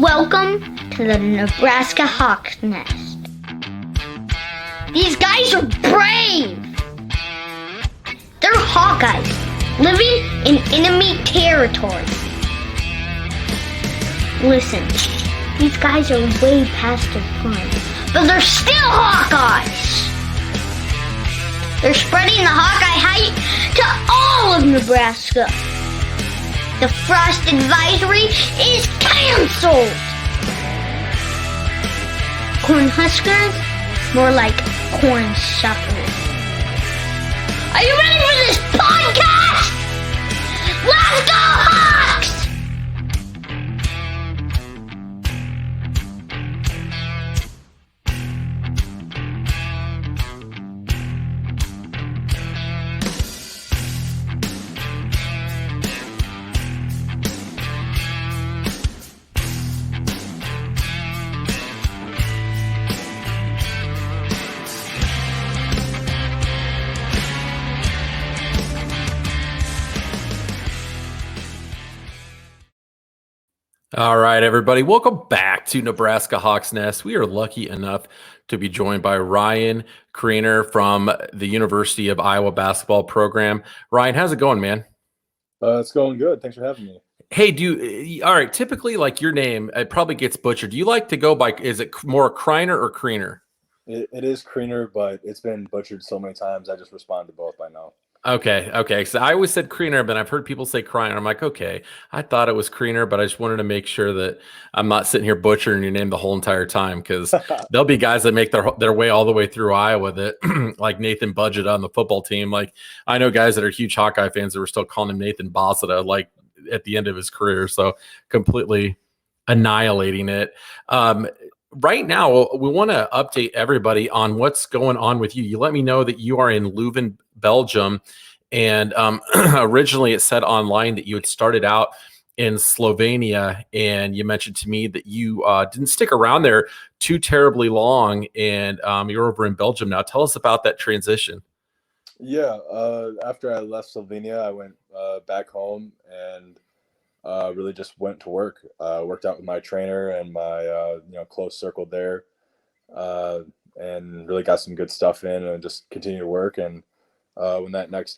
Welcome to the Nebraska Hawk's Nest. These guys are brave. They're Hawkeyes, living in enemy territory. Listen, these guys are way past their prime, but they're still Hawkeyes. They're spreading the Hawkeye hype to all of Nebraska. The frost advisory is canceled. Corn huskers, more like corn suckers. Are you ready for this podcast? Let's go Hawks! All right, everybody. Welcome back to Nebraska Hawk's Nest. We are lucky enough to be joined by Ryan Kriener from the University of Iowa basketball program. Ryan, how's it going, man? It's going good. Thanks for having me. Hey, all right, typically like your name, it probably gets butchered. Do you like to go by, is it more Kriener or Kriener? It is Kriener, but it's been butchered so many times. I just respond to both by now. Okay. So I always said Kriener, but I've heard people say Kriener. I'm like, okay, I thought it was Kriener, but I just wanted to make sure that I'm not sitting here butchering your name the whole entire time, because there'll be guys that make their way all the way through Iowa that like Nathan Budget on the football team. Like I know guys that are huge Hawkeye fans that were still calling him Nathan Bosseta like at the end of his career. So completely annihilating it. Right now, we want to update everybody on what's going on with you. You let me know that you are in Leuven, Belgium, and originally it said online that you had started out in Slovenia, and you mentioned to me that you didn't stick around there too terribly long, and you're over in Belgium now. Tell us about that transition. Yeah, after I left Slovenia, I went back home and really just went to work. Worked out with my trainer and my close circle there, and really got some good stuff in and just continued to work. And when that next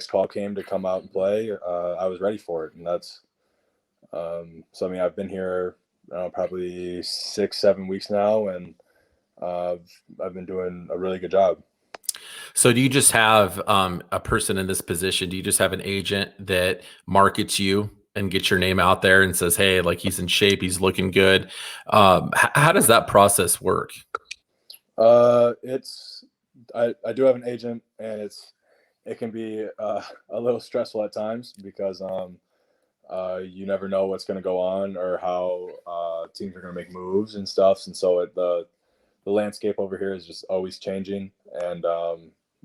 call came to come out and play, I was ready for it. And that's so I mean, I've been here probably 6-7 weeks now, and I've been doing a really good job. So do you just have a person in this position? Do you just have an agent that markets you and gets your name out there and says, hey, like he's in shape, he's looking good? How does that process work? I do have an agent, and it can be a little stressful at times because you never know what's going to go on or how teams are going to make moves and stuff. And so the landscape over here is just always changing, and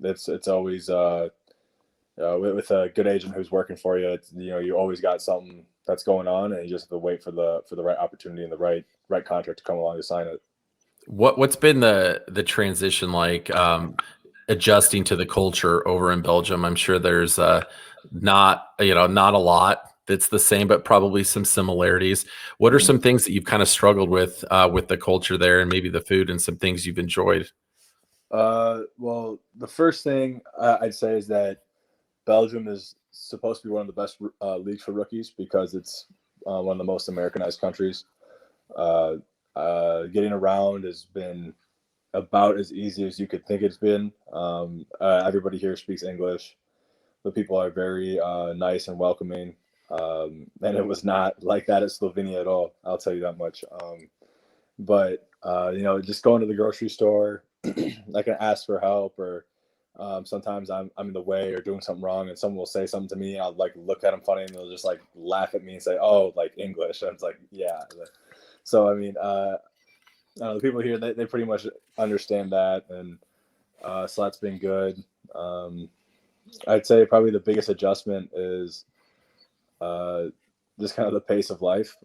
it's always with a good agent who's working for you, you always got something that's going on, and you just have to wait for the right opportunity and the right contract to come along to sign it. What's been the transition like, adjusting to the culture over in Belgium? I'm sure there's not a lot that's the same, but probably some similarities. What are some things that you've kind of struggled with the culture there, and maybe the food, and some things you've enjoyed? Well, the first thing I'd say is that Belgium is supposed to be one of the best leagues for rookies because it's one of the most Americanized countries. Getting around has been about as easy as you could think it's been. Everybody here speaks English. The people are very nice and welcoming. And it was not like that at Slovenia at all. I'll tell you that much. But just going to the grocery store, I can ask for help, or sometimes I'm in the way or doing something wrong, and someone will say something to me. I'll like look at them funny, and they'll just like laugh at me and say, "Oh, like English." And it's like, yeah. So I mean, the people here they pretty much understand that, and so that's been good. I'd say probably the biggest adjustment is just kind of the pace of life.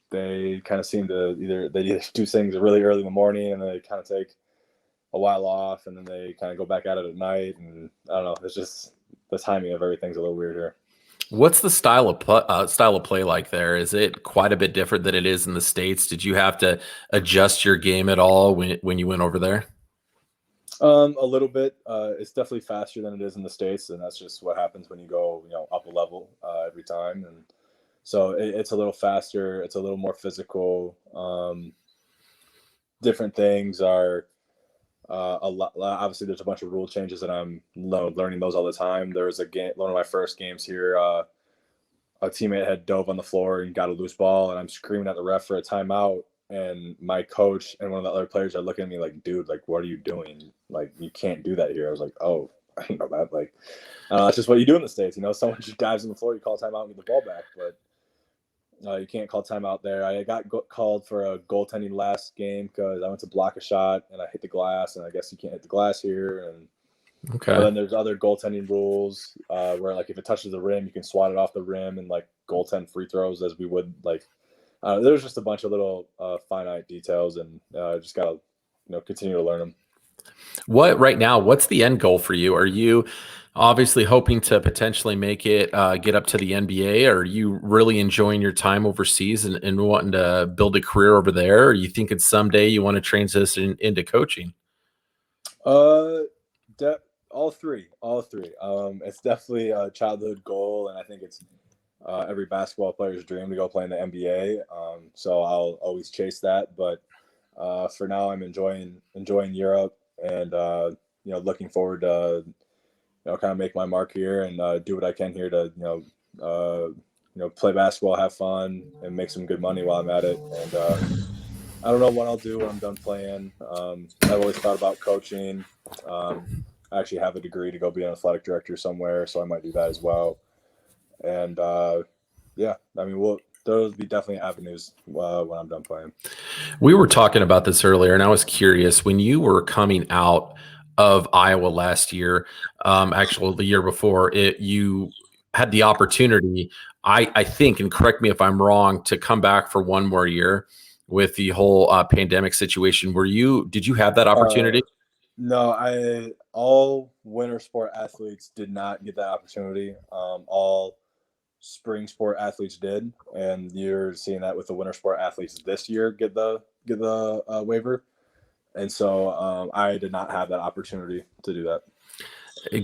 They kind of seem to either do things really early in the morning, and they kind of take a while off, and then they kind of go back at it at night. And I don't know, it's just the timing of everything's a little weird here. What's the style of play like there? Is it quite a bit different than it is in the States? Did you have to adjust your game at all when you went over there? A little bit. It's definitely faster than it is in the States, and that's just what happens when you go, up a level every time. And so it's a little faster. It's a little more physical. Different things are a lot. Obviously, there's a bunch of rule changes that I'm learning those all the time. There was a game, one of my first games here. A teammate had dove on the floor and got a loose ball, and I'm screaming at the ref for a timeout. And my coach and one of the other players are looking at me like, dude, like, what are you doing? Like, you can't do that here. I was like, oh, I didn't know that. Like, it's just what you do in the States. Someone just dives on the floor, you call timeout and get the ball back. But you can't call timeout there. I got called for a goaltending last game because I went to block a shot and I hit the glass, and I guess you can't hit the glass here. And Okay. then there's other goaltending rules where, like, if it touches the rim, you can swat it off the rim and, like, goaltend free throws as we would, like, there's just a bunch of little finite details, and just got to, continue to learn them. Right now, what's the end goal for you? Are you obviously hoping to potentially make it get up to the NBA? Or are you really enjoying your time overseas and wanting to build a career over there? Or you think it's someday you want to transition into coaching? All three. It's definitely a childhood goal, and I think it's every basketball player's dream to go play in the NBA. So I'll always chase that. But for now, I'm enjoying Europe, and looking forward to kind of make my mark here and do what I can here to play basketball, have fun, and make some good money while I'm at it. And I don't know what I'll do when I'm done playing. I've always thought about coaching. I actually have a degree to go be an athletic director somewhere, so I might do that as well. And those would be definitely avenues when I'm done playing. We were talking about this earlier, and I was curious, when you were coming out of Iowa last year, actually the year before, you had the opportunity, I think, and correct me if I'm wrong, to come back for one more year with the whole pandemic situation. Did you have that opportunity? No, all winter sport athletes did not get that opportunity. All spring sport athletes did, and you're seeing that with the winter sport athletes this year get the waiver. And so I did not have that opportunity to do that.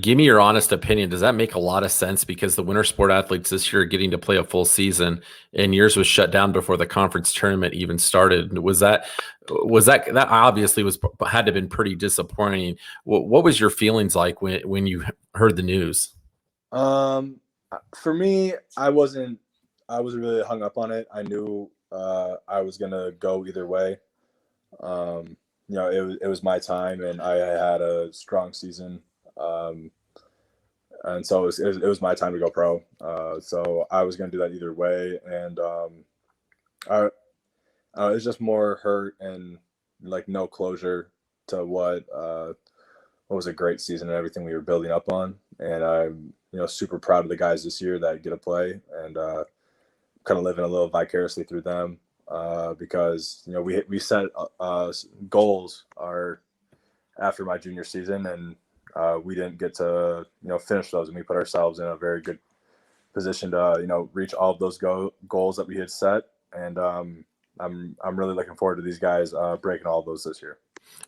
Give me your honest opinion. Does that make a lot of sense? Because the winter sport athletes this year are getting to play a full season, and yours was shut down before the conference tournament even started. That obviously had to have been pretty disappointing. What was your feelings like when you heard the news? For me, I wasn't really hung up on it. I knew I was gonna go either way. It was my time, and I had a strong season. And so it was my time to go pro. So I was going to do that either way. And it's just more hurt and like no closure to what was a great season and everything we were building up on. And I'm, super proud of the guys this year that get to play, and kind of living a little vicariously through them because, we set goals after my junior season, and we didn't get to finish those, and we put ourselves in a very good position to reach all of those goals that we had set. And I'm really looking forward to these guys breaking all of those this year.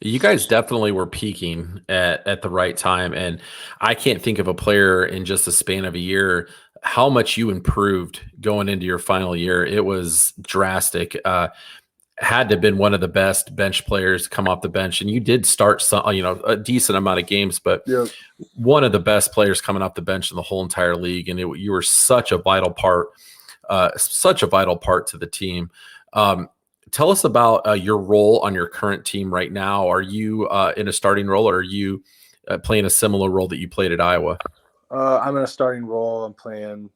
You guys definitely were peaking at the right time, and I can't think of a player in just a span of a year how much you improved going into your final year. It was drastic. Had to have been one of the best bench players come off the bench, and you did start some, a decent amount of games, but one of the best players coming off the bench in the whole entire league, and you were such a vital part to the team. Tell us about your role on your current team right now. Are you in a starting role, or are you playing a similar role that you played at Iowa? I'm in a starting role. I'm playing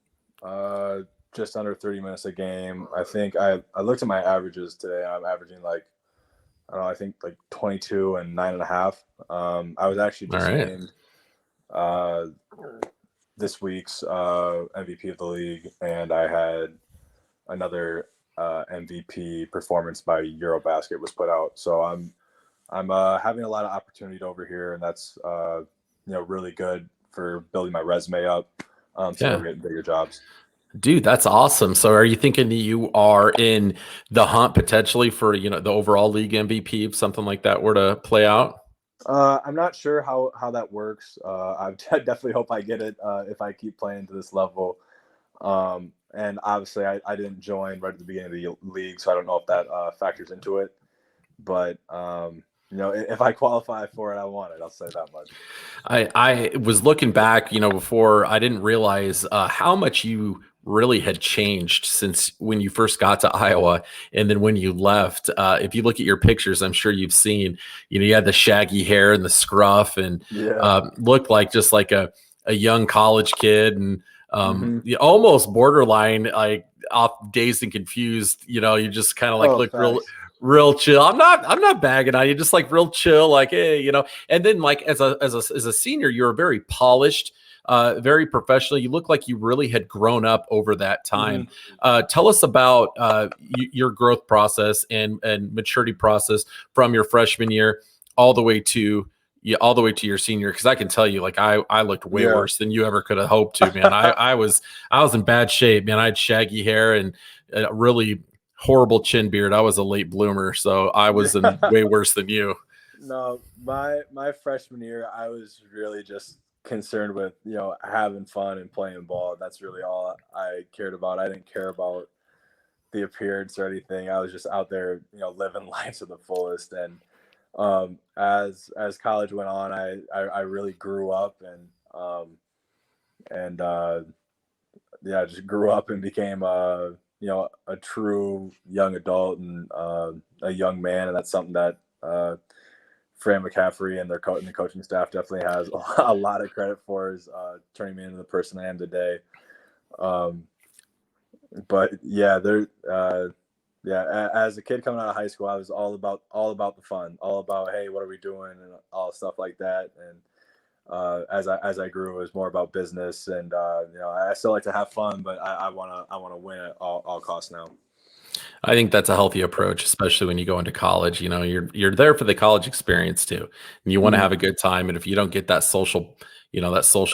just under 30 minutes a game. I think I looked at my averages today. I'm averaging I think 22 and 9.5. I was actually just named this week's MVP of the league, and I had another MVP performance by Eurobasket was put out. So I'm having a lot of opportunity over here, and that's really good for building my resume up. So we're getting bigger jobs. Dude, that's awesome. So are you thinking that you are in the hunt potentially for, the overall league MVP if something like that were to play out? I'm not sure how that works. I definitely hope I get it if I keep playing to this level. And obviously I didn't join right at the beginning of the league, so I don't know if that factors into it. But if I qualify for it, I want it. I'll say that much. I was looking back, before I didn't realize how much you really had changed since when you first got to Iowa and then when you left. If you look at your pictures, I'm sure you've seen, you had the shaggy hair and the scruff and looked like just like a young college kid and almost borderline like off dazed and confused. You just kind of like looked real chill. I'm not bagging on you, just like real chill, like, hey, and then like as a senior, you were very polished, very professional. You look like you really had grown up over that time. Tell us about your growth process and maturity process from your freshman year all the way to your senior. Because I can tell you, like I looked way worse than you ever could have hoped to, man. I was in bad shape, man. I had shaggy hair and really horrible chin beard. I was a late bloomer, so I was in way worse than you. No, my freshman year, I was really just concerned with having fun and playing ball. That's really all I cared about. I didn't care about the appearance or anything. I was just out there, living life to the fullest. And as college went on, I really grew up and just grew up and became a true young adult and a young man. And that's something that Fran McCaffrey and the coaching staff definitely has a lot of credit for, is turning me into the person I am today. But as a kid coming out of high school, I was all about the fun, all about, hey, what are we doing, and all stuff like that. And as I grew, it was more about business, and I still like to have fun, but I want to win at all costs now. I think that's a healthy approach, especially when you go into college. You're there for the college experience too, and you want to have a good time. And if you don't get that social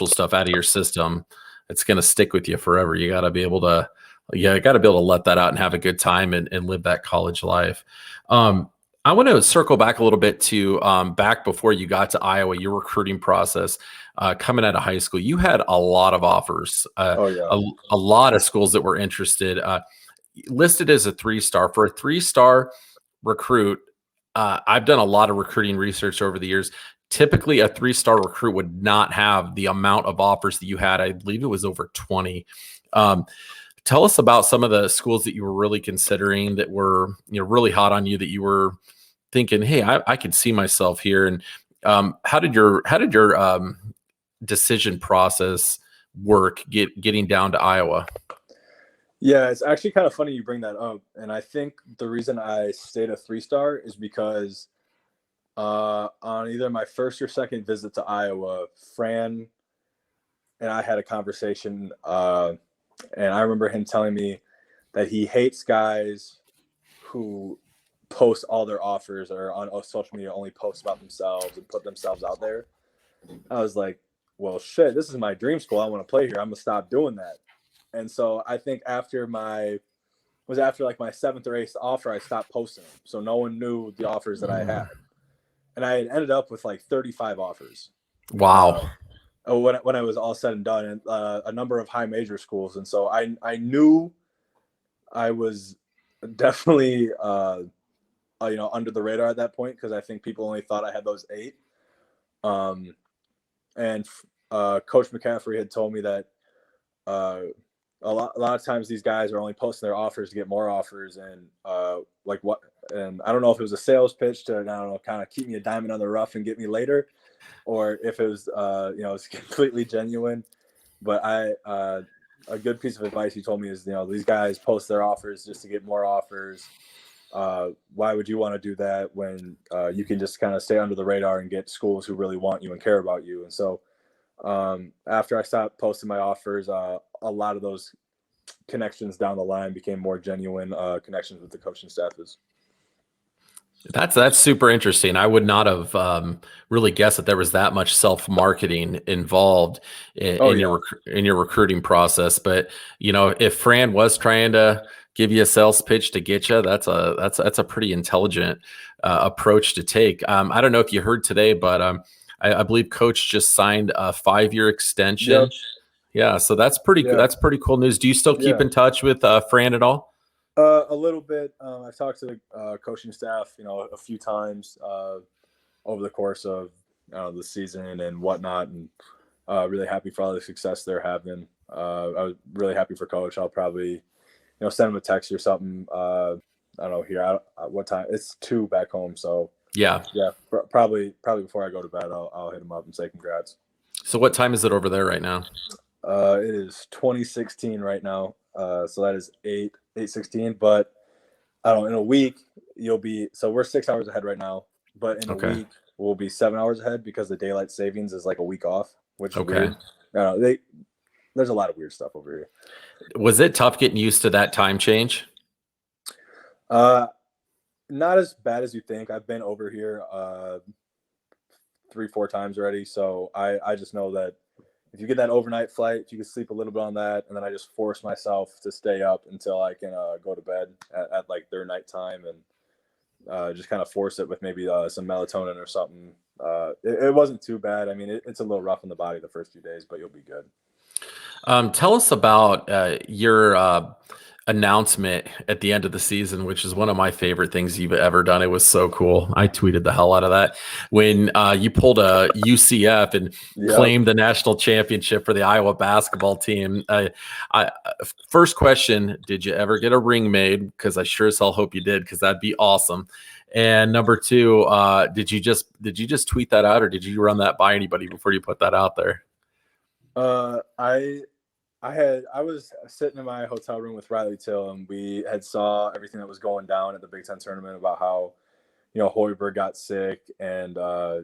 stuff out of your system, it's going to stick with you forever. You got to be able to let that out and have a good time and live that college life. I want to circle back a little bit to back before you got to Iowa, your recruiting process coming out of high school. You had a lot of offers, a lot of schools that were interested. Listed as a 3-star. For a 3-star recruit, I've done a lot of recruiting research over the years. Typically, a 3-star recruit would not have the amount of offers that you had. I believe it was over 20. Tell us about some of the schools that you were really considering that were really hot on you, that you were thinking, hey, I could see myself here. And how did your decision process work getting down to Iowa? Yeah, it's actually kind of funny you bring that up. And I think the reason I stayed a 3-star is because on either my first or second visit to Iowa, Fran and I had a conversation, and I remember him telling me that he hates guys who post all their offers or on social media only post about themselves and put themselves out there. I was like, well, shit, this is my dream school. I want to play here. I'm going to stop doing that. And so I think after my 7th or 8th offer, I stopped posting them. So no one knew the offers that I had. And I had ended up with like 35 offers. Wow. When I was all said and done, and a number of high major schools. And so I knew I was definitely, under the radar at that point, because I think people only thought I had those 8. And Coach McCaffrey had told me that a lot of times these guys are only posting their offers to get more offers, and and I don't know if it was a sales pitch to, I don't know, kind of keep me a diamond on the rough and get me later, or if it was it's completely genuine. But a good piece of advice he told me is, these guys post their offers just to get more offers. Why would you want to do that when you can just kind of stay under the radar and get schools who really want you and care about you? And so after I stopped posting my offers, a lot of those connections down the line became more genuine connections with the coaching staffs. That's super interesting. I would not have really guessed that there was that much self-marketing involved Oh in yeah, in your recruiting process. But if Fran was trying to give you a sales pitch to get you, that's a pretty intelligent approach to take. I don't know if you heard today, but I believe Coach just signed a 5-year yep, extension. Yeah, so that's yeah, that's pretty cool news. Do you still keep yeah. in touch with Fran at all? A little bit. I've talked to the coaching staff, a few times over the course of the season and whatnot, and really happy for all the success they're having. I was really happy for Coach. I'll probably, send him a text or something. I don't know here. What time? It's 2 back home, so Yeah. yeah, probably before I go to bed, I'll hit him up and say congrats. So what time is it over there right now? It is 2016 right now. So that is 8:16. But I don't know, in a week so we're 6 hours ahead right now, but in a week we'll be 7 hours ahead because the daylight savings is like a week off, which is weird. There's a lot of weird stuff over here. Was it tough getting used to that time change? Not as bad as you think. I've been over here 3-4 times already, so I just know that if you get that overnight flight, if you can sleep a little bit on that, and then I just force myself to stay up until I can go to bed at like their nighttime, and just kind of force it with maybe some melatonin or something. It wasn't too bad. I mean, it's a little rough on the body the first few days, but you'll be good. Tell us about your announcement at the end of the season, which is one of my favorite things you've ever done. It was so cool. I tweeted the hell out of that when you pulled a UCF and claimed the national championship for the Iowa basketball team. First question, did you ever get a ring made? Because I sure as hell hope you did, because that'd be awesome. And number 2, did you just tweet that out, or did you run that by anybody before you put that out there? I was sitting in my hotel room with Riley Till, and we had saw everything that was going down at the Big Ten tournament about how, Hoiberg got sick and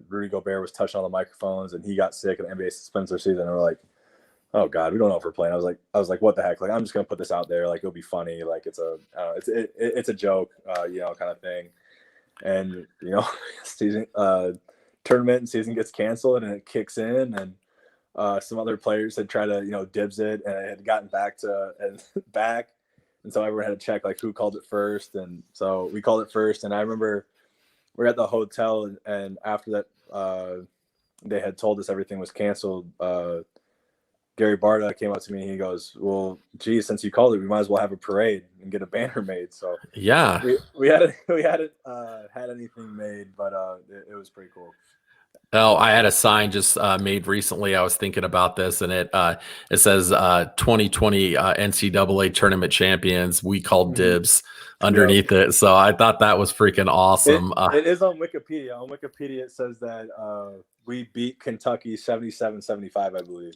Rudy Gobert was touching all the microphones and he got sick and the NBA suspends their season. And we're like, oh God, we don't know if we're playing. I was like, what the heck? Like, I'm just gonna put this out there. Like, it'll be funny. Like, it's a joke, kind of thing. And season tournament and season gets canceled and it kicks in, and some other players had tried to, dibs it, and it had gotten back, and so everyone had to check like who called it first, and so we called it first. And I remember we're at the hotel, and after that, they had told us everything was canceled. Gary Barta came up to me and he goes, "Well, geez, since you called it, we might as well have a parade and get a banner made." So yeah, we hadn't had anything made, but it was pretty cool. Oh, I had a sign just made recently. I was thinking about this, and it says 2020 NCAA tournament champions. We called dibs underneath it. So I thought that was freaking awesome. It is on Wikipedia. On Wikipedia, it says that we beat Kentucky 77-75, I believe.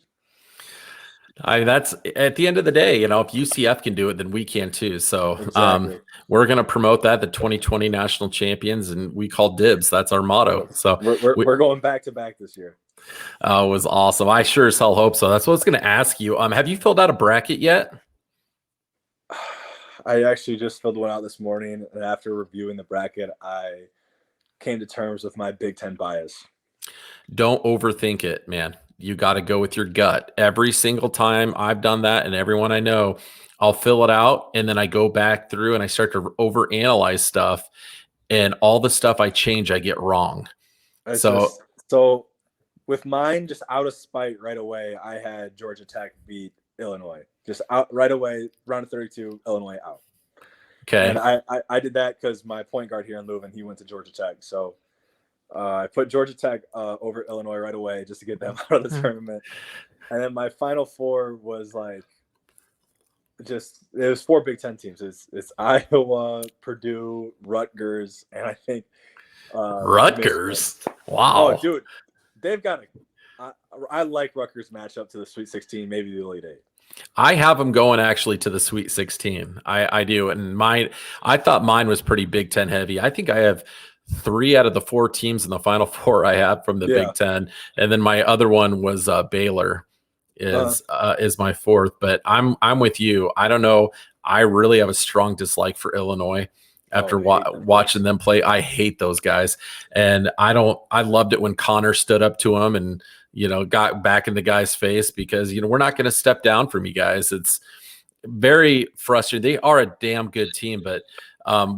That's at the end of the day, if UCF can do it, then we can too. So exactly. We're going to promote that, the 2020 national champions, and we call dibs. That's our motto. So we're going back to back this year. It was awesome. I sure as hell hope so. That's what I was going to ask you. Have you filled out a bracket yet? I actually just filled one out this morning, and after reviewing the bracket, I came to terms with my Big Ten bias. Don't overthink it, man. You got to go with your gut. Every single time I've done that, and everyone I know, I'll fill it out, and then I go back through and I start to overanalyze stuff, and all the stuff I change, I get wrong. So with mine, just out of spite right away, I had Georgia Tech beat Illinois. Just out right away, round of 32, Illinois out. Okay. And I did that because my point guard here in Leuven, he went to Georgia Tech. So I put Georgia Tech over Illinois right away just to get them out of the tournament. And then my final 4 was like, it was 4 Big Ten teams. It's Iowa, Purdue, Rutgers, and I think Rutgers. Michigan. Wow. Oh, dude, they've got I like Rutgers matchup to the Sweet 16, maybe the Elite 8. I have them going actually to the Sweet 16. I do, and I thought mine was pretty Big Ten heavy. I think I have 3 out of the 4 teams in the Final Four I have from the Big Ten, and then my other one was Baylor is my 4th. But I'm with you. I don't know. I really have a strong dislike for Illinois. after I hate them watching them play. I hate those guys. And I loved it when Connor stood up to him and, got back in the guy's face because, we're not going to step down from you guys. It's very frustrating. They are a damn good team, but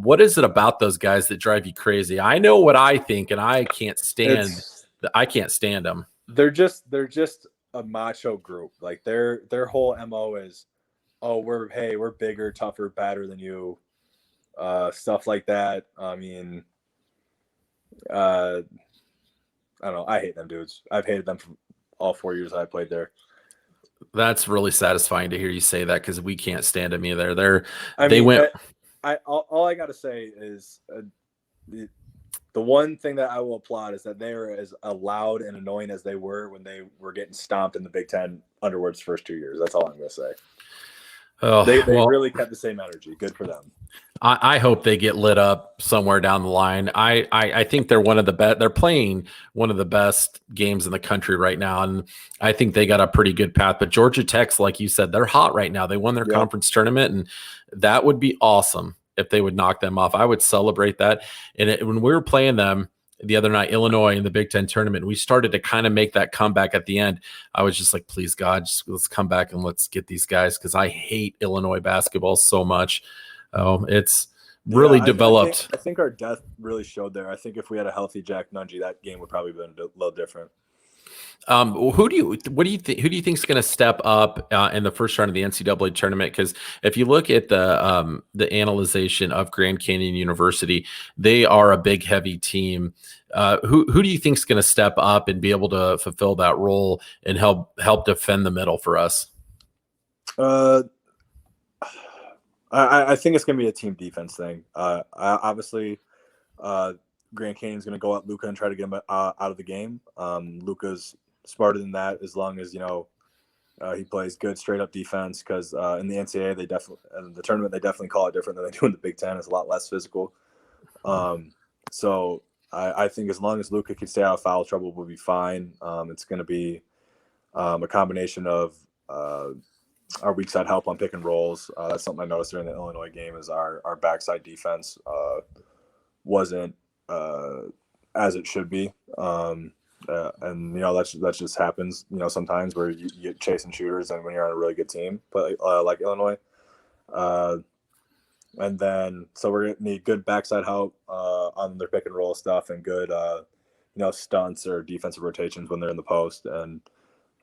what is it about those guys that drive you crazy? I know what I think, and I can't stand them. They're just a macho group. Like their whole MO is, oh, we're bigger, tougher, badder than you, stuff like that. I mean, I don't know. I hate them dudes. I've hated them for all 4 years I played there. That's really satisfying to hear you say that because we can't stand them either. All I got to say is the one thing that I will applaud is that they are as loud and annoying as they were when they were getting stomped in the Big Ten Underwood's first 2 years. That's all I'm going to say. Oh, they really kept the same energy. Good for them. I hope they get lit up somewhere down the line. I think they're one of the best. They're playing one of the best games in the country right now, and I think they got a pretty good path. But Georgia Tech's, like you said, they're hot right now. They won their conference tournament, and that would be awesome if they would knock them off. I would celebrate that. And when we were playing them the other night, Illinois in the Big Ten tournament, we started to kind of make that comeback at the end. I was just like, please God, let's come back and let's get these guys because I hate Illinois basketball so much. It's really developed. I think our depth really showed there. I think if we had a healthy Jack Nungy, that game would probably have been a little different. Who do you think is going to step up in the first round of the NCAA tournament? Because if you look at the analyzation of Grand Canyon University, they are a big, heavy team. Who do you think is going to step up and be able to fulfill that role and help defend the middle for us? I think it's going to be a team defense thing. Obviously, Grand Canyon's going to go at Luka and try to get him out of the game. Luka's smarter than that as long as, he plays good straight-up defense because in the NCAA, the tournament, they definitely call it different than they do in the Big Ten. It's a lot less physical. So I think as long as Luka can stay out of foul trouble, we'll be fine. It's going to be a combination of our weak side help on pick and rolls. That's something I noticed during the Illinois game is our backside defense wasn't as it should be. And that just happens, sometimes where you get chasing shooters and when you're on a really good team, but like Illinois. And then, so we're going to need good backside help on their pick and roll stuff and good, stunts or defensive rotations when they're in the post. And,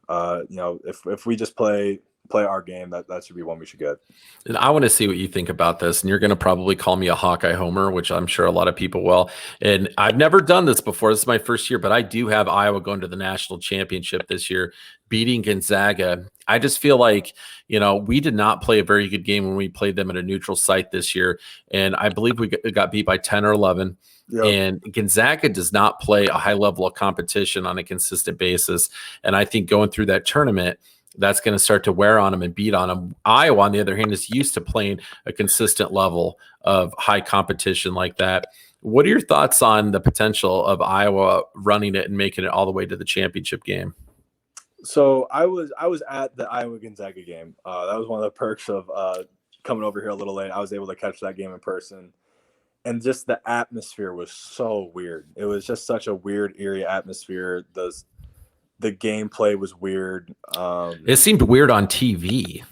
if we just play our game, that should be one we should get. And I want to see what you think about this. And you're going to probably call me a Hawkeye homer, which I'm sure a lot of people will. And I've never done this before. This is my first year, but I do have Iowa going to the national championship this year, beating Gonzaga. I just feel like, we did not play a very good game when we played them at a neutral site this year. And I believe we got beat by 10 or 11. Yep. And Gonzaga does not play a high level of competition on a consistent basis. And I think going through that tournament, that's going to start to wear on them and beat on them. Iowa, on the other hand, is used to playing a consistent level of high competition like that. What are your thoughts on the potential of Iowa running it and making it all the way to the championship game? So I was at the Iowa Gonzaga game. That was one of the perks of coming over here a little late. I was able to catch that game in person. And just the atmosphere was so weird. It was just such a weird, eerie atmosphere. The gameplay was weird. It seemed weird on TV.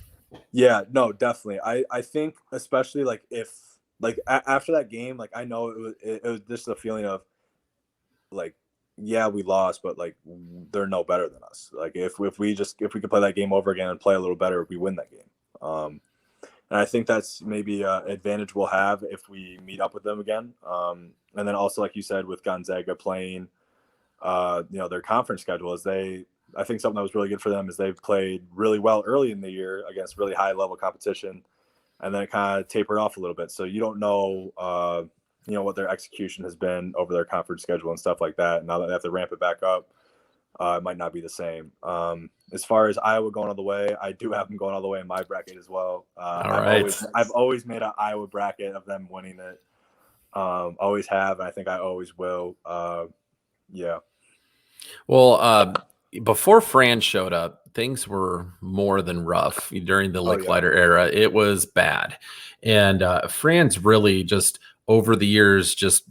Yeah, no, definitely. I think especially after that game, I know it was just a feeling of we lost, but they're no better than us. If we could play that game over again and play a little better, we win that game. And I think that's maybe an advantage we'll have if we meet up with them again. And then also, like you said, with Gonzaga playing their conference schedule I think something that was really good for them is they've played really well early in the year against really high level competition, and then it kind of tapered off a little bit. So you don't know, what their execution has been over their conference schedule and stuff like that. Now that they have to ramp it back up, it might not be the same. As far as Iowa going all the way, I do have them going all the way in my bracket as well. I've always made an Iowa bracket of them winning it. Always have, and I think I always will. Yeah. Well, before Fran showed up, things were more than rough during the Licklider era. It was bad. And Fran's really just over the years just,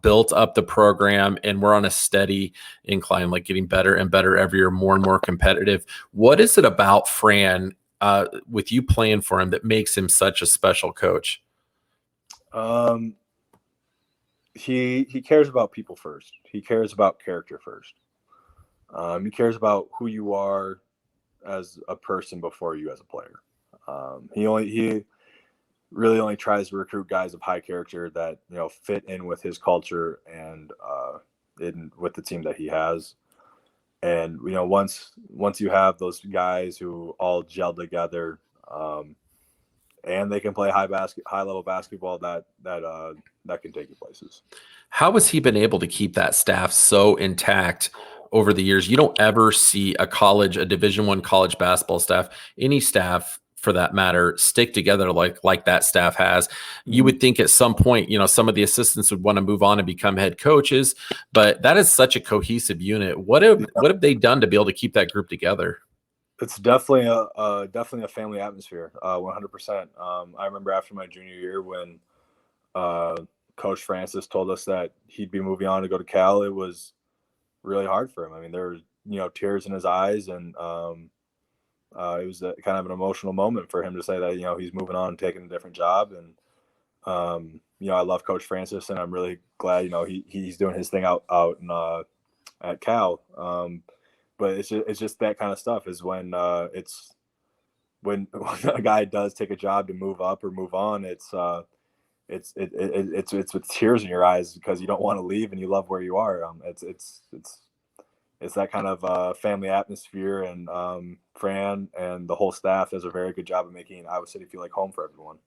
built up the program, and we're on a steady incline, like getting better and better every year, more and more competitive. What is it about Fran, with you playing for him, that makes him such a special coach? He cares about people first. He cares about character first. He cares about who you are as a person before you as a player. He really only tries to recruit guys of high character that fit in with his culture and with the team that he has. And once you have those guys who all gel together, and they can play high level basketball, that can take you places. How has he been able to keep that staff so intact over the years? You don't ever see a Division I college basketball staff, any staff for that matter, stick together like that staff has. You would think at some point, some of the assistants would want to move on and become head coaches, but that is such a cohesive unit. What have they done to be able to keep that group together? It's definitely a family atmosphere, 100%. I remember after my junior year when Coach Francis told us that he'd be moving on to go to Cal, it was really hard for him. I mean, there were tears in his eyes, and it was kind of an emotional moment for him to say that he's moving on and taking a different job. And I love Coach Francis, and I'm really glad he's doing his thing out at Cal. But it's just that kind of stuff is when when a guy does take a job to move up or move on, it's with tears in your eyes because you don't want to leave and you love where you are. It's that kind of family atmosphere, and Fran and the whole staff does a very good job of making Iowa City feel like home for everyone.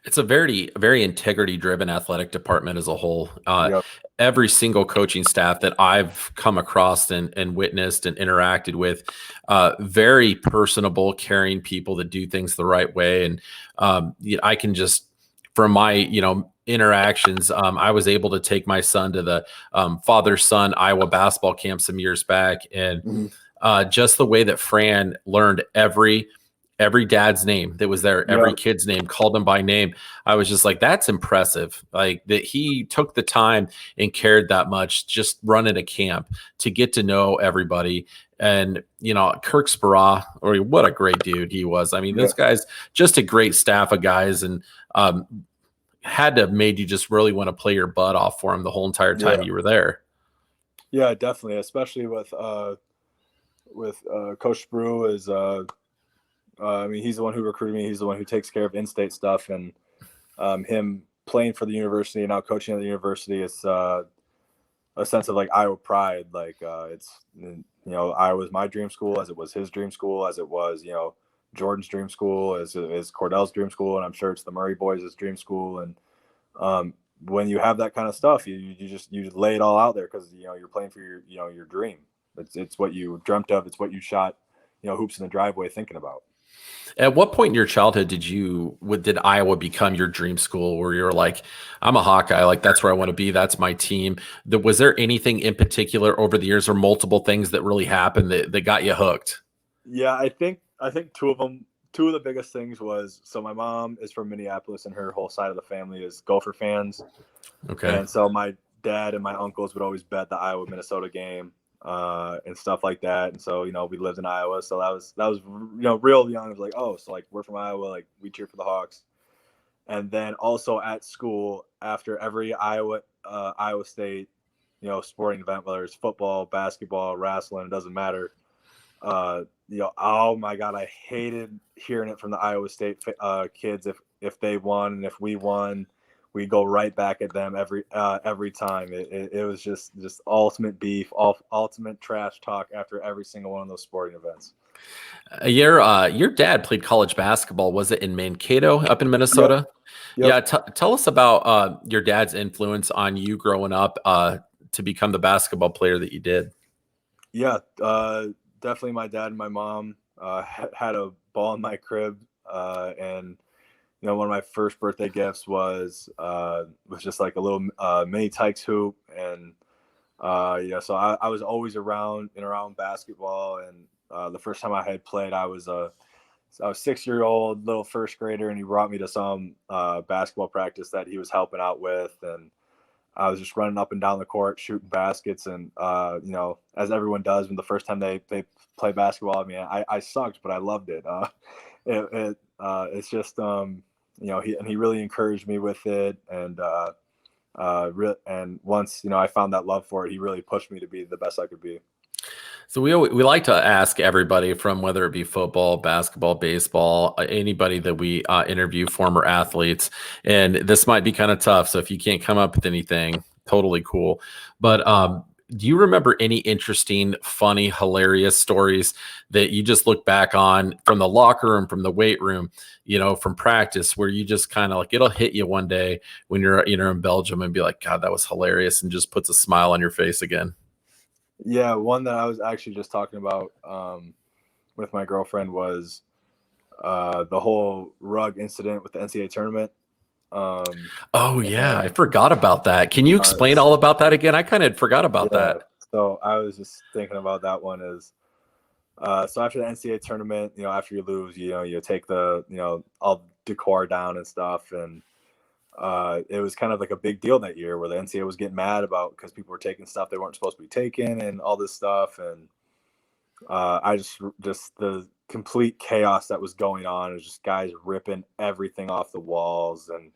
It's a very, very integrity-driven athletic department as a whole. Yep. Every single coaching staff that I've come across and witnessed and interacted with, very personable, caring people that do things the right way. And I can just, from my interactions, I was able to take my son to the father-son Iowa basketball camp some years back, and just the way that Fran learned every dad's name that was there, every kid's name, called them by name. I was just like, that's impressive. Like that he took the time and cared that much just running a camp to get to know everybody. And, Kirk Spara, what a great dude he was. I mean, this guy's just a great staff of guys, and had to have made you just really want to play your butt off for him the whole entire time you were there. Yeah, definitely. Especially with Coach Spru is, he's the one who recruited me. He's the one who takes care of in-state stuff, and him playing for the university and now coaching at the university is a sense of like Iowa pride. Like Iowa's my dream school, as it was his dream school, as it was Jordan's dream school, as it is Cordell's dream school, and I'm sure it's the Murray boys' dream school. And when you have that kind of stuff, you just lay it all out there because you're playing for your dream. It's what you dreamt of. It's what you shot hoops in the driveway thinking about. At what point in your childhood did Iowa become your dream school, where you're like, I'm a Hawkeye, like that's where I want to be, that's my team? Was there anything in particular over the years, or multiple things that really happened that got you hooked? Yeah, I think two of the biggest things was, so my mom is from Minneapolis and her whole side of the family is Gopher fans. Okay. And so my dad and my uncles would always bet the Iowa-Minnesota game. And stuff like that. And so, we lived in Iowa. So that was real young. It was like, oh, so like we're from Iowa, like we cheer for the Hawks. And then also at school, after every Iowa State, sporting event, whether it's football, basketball, wrestling, it doesn't matter. Oh my God, I hated hearing it from the Iowa State kids. If they won and if we won, we go right back at them every time. It was just ultimate beef, ultimate trash talk after every single one of those sporting events. Your dad played college basketball. Was it in Mankato up in Minnesota? Yep. Yeah. Tell us about your dad's influence on you growing up to become the basketball player that you did. Yeah, definitely. My dad and my mom had a ball in my crib, and one of my first birthday gifts was just like a little mini Tykes hoop, and so I was always around basketball. And the first time I had played, I was I was 6-year-old little first grader, and he brought me to some basketball practice that he was helping out with, and I was just running up and down the court shooting baskets, and as everyone does when the first time they play basketball. I mean, I sucked, but I loved it. It's just he really encouraged me with it, and once I found that love for it, he really pushed me to be the best I could be. So we like to ask everybody, from whether it be football, basketball, baseball, anybody that we interview, former athletes, and this might be kind of tough. So if you can't come up with anything, totally cool. But do you remember any interesting, funny, hilarious stories that you just look back on from the locker room, from the weight room, from practice, where you just kind of like, it'll hit you one day when you're in Belgium and be like, God, that was hilarious, and just puts a smile on your face again? Yeah, one that I was actually just talking about with my girlfriend was the whole rug incident with the NCAA tournament. Oh yeah, I forgot about that. Can you explain all about that again? I kind of forgot about that. So I was just thinking about that one as so after the NCAA tournament, after you lose, you take the all decor down and stuff, and it was kind of like a big deal that year where the NCAA was getting mad about because people were taking stuff they weren't supposed to be taking and all this stuff, and I just the complete chaos that was going on. It was just guys ripping everything off the walls and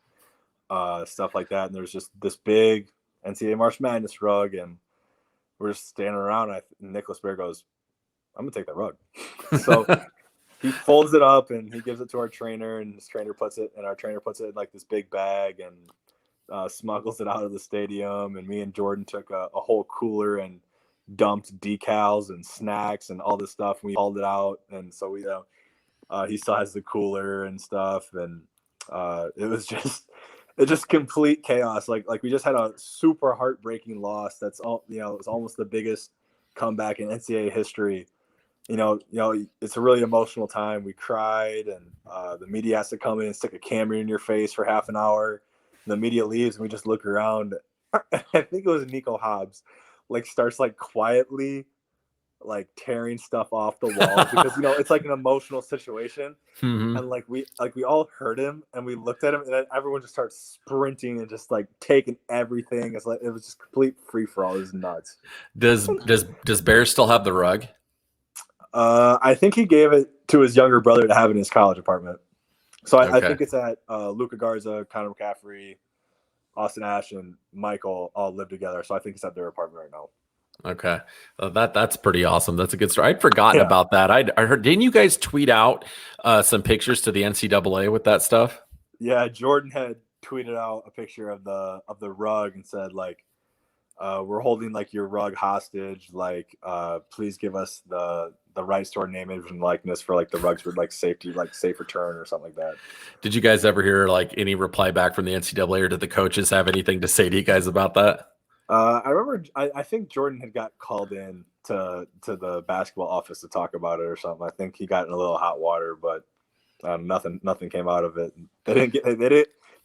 stuff like that. And there's just this big NCAA March Madness rug, and we're just standing around. And Nicholas Bear goes, "I'm gonna take that rug." So he folds it up and he gives it to our trainer, and his trainer puts it in like this big bag and smuggles it out of the stadium. And me and Jordan took a whole cooler and dumped decals and snacks and all this stuff. We hauled it out, and so we he still has the cooler and stuff, and it was just complete chaos. Like we just had a super heartbreaking loss. That's all. It was almost the biggest comeback in NCAA history. It's a really emotional time. We cried, and the media has to come in and stick a camera in your face for half an hour. And the media leaves, and we just look around. I think it was Nico Hobbs, starts quietly tearing stuff off the wall because it's like an emotional situation. Mm-hmm. And we all heard him, and we looked at him, and then everyone just starts sprinting and just taking everything. It was just complete free for all. It was nuts. Does Bear still have the rug? I think he gave it to his younger brother to have in his college apartment. So I think it's at Luka Garza, Connor McCaffrey, Austin Ash, and Michael all live together. So I think it's at their apartment right now. Okay. That's pretty awesome. That's a good story. I'd forgotten about that. I heard, didn't you guys tweet out some pictures to the NCAA with that stuff? Yeah. Jordan had tweeted out a picture of the rug and said we're holding your rug hostage. Please give us the rights to our name, image, and likeness for the rugs for safety, safe return or something like that. Did you guys ever hear any reply back from the NCAA, or did the coaches have anything to say to you guys about that? I remember, I think Jordan had got called in to the basketball office to talk about it or something. I think he got in a little hot water, but nothing came out of it. They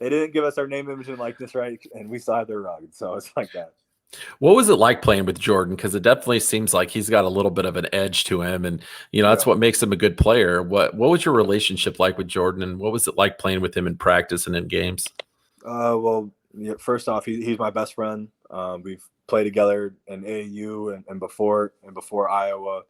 didn't give us our name, image, and likeness right, and we still had their rug. So it's like that. What was it like playing with Jordan? Because it definitely seems like he's got a little bit of an edge to him, and that's what makes him a good player. What was your relationship like with Jordan, and what was it like playing with him in practice and in games? Well, first off, he's my best friend. We've played together in AAU and before Iowa,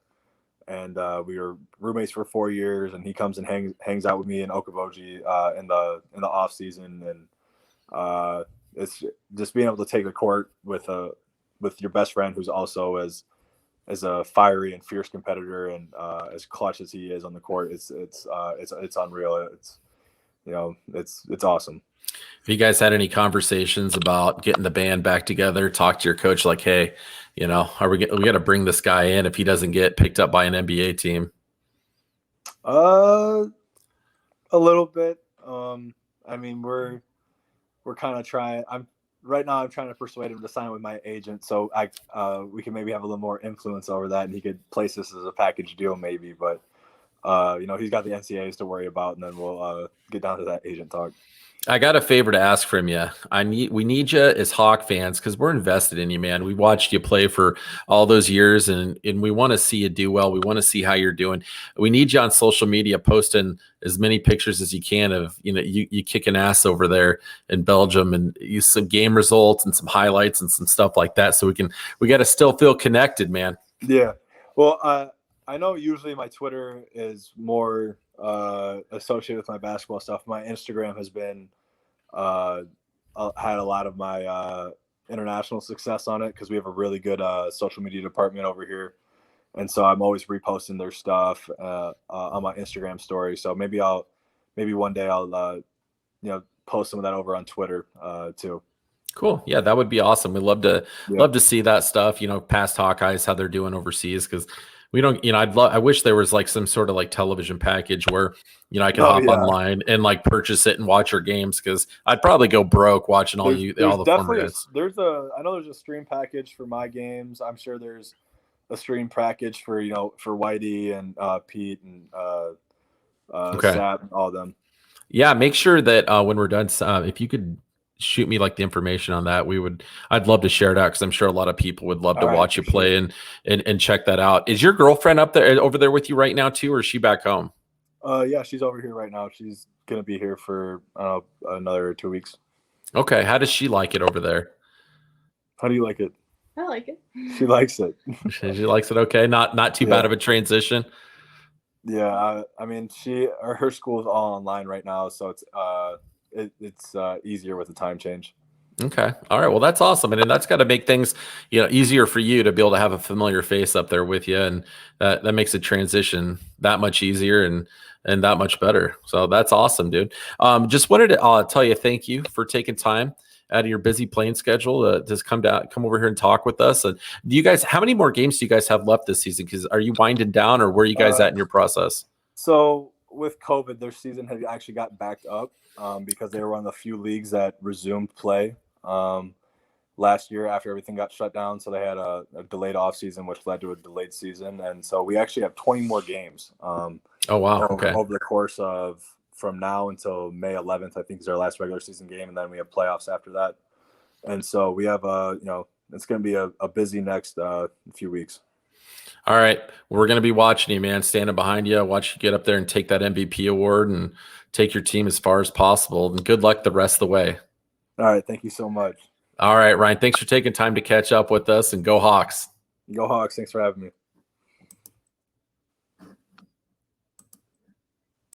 and we were roommates for 4 years. And he comes and hangs out with me in Okoboji in the off season, and it's just being able to take the court with your best friend who's also as a fiery and fierce competitor and as clutch as he is on the court. It's unreal. It's awesome. Have you guys had any conversations about getting the band back together? Talk to your coach hey, we got to bring this guy in if he doesn't get picked up by an NBA team? A little bit. I mean, we're kind of trying. I'm trying to persuade him to sign with my agent, so we can maybe have a little more influence over that, and he could place this as a package deal maybe. But he's got the NCAAs to worry about, and then we'll get down to that agent talk. I got a favor to ask from you. We need you as Hawk fans because we're invested in you, man. We watched you play for all those years, and we want to see you do well. We want to see how you're doing. We need you on social media posting as many pictures as you can of you kicking ass over there in Belgium, and use some game results and some highlights and some stuff like that. So we got to still feel connected, man. Yeah. Well, I know usually my Twitter is more associated with my basketball stuff. My Instagram has been had a lot of my international success on it because we have a really good social media department over here, and so I'm always reposting their stuff on my Instagram story. So maybe one day I'll post some of that over on Twitter too. Cool. Yeah, that would be awesome. We'd love to see that stuff, past Hawkeyes, how they're doing overseas. Cause we don't, I wish there was like some sort of like television package where, I could hop online and like purchase it and watch your games. Cause I'd probably go broke watching all the former guys. I know there's a stream package for my games. I'm sure there's a stream package for, for Whitey and Pete and Sap and all of them. Yeah. Make sure that when we're done, if you could shoot me like the information on that, I'd love to share it out because I'm sure a lot of people would love to watch you play and check that out. Is your girlfriend over there with you right now too, or is she back home? Yeah, she's over here right now. She's gonna be here for another 2 weeks. Okay, how does she like it over there? How do you like it? I like it. She likes it. She likes it. Okay, not too bad of a transition. Yeah, I mean, her school is all online right now, so it's easier with the time change. Okay. All right. Well, that's awesome. And that's got to make things, easier for you to be able to have a familiar face up there with you. And that makes a transition that much easier and that much better. So that's awesome, dude. Just wanted to tell you, thank you for taking time out of your busy playing schedule to just come over here and talk with us. And how many more games do you guys have left this season? Because are you winding down, or where are you guys at in your process? So with COVID, their season had actually got backed up because they were one of the few leagues that resumed play last year after everything got shut down. So they had a delayed off season, which led to a delayed season. And so we actually have 20 more games. Oh, wow. Okay. Over the course of from now until May 11th, I think is our last regular season game. And then we have playoffs after that. And so we have, it's going to be a busy next few weeks. All right. We're going to be watching you, man, standing behind you. Watch you get up there and take that MVP award and take your team as far as possible. And good luck the rest of the way. All right. Thank you so much. All right, Ryan. Thanks for taking time to catch up with us, and go Hawks. Go Hawks. Thanks for having me.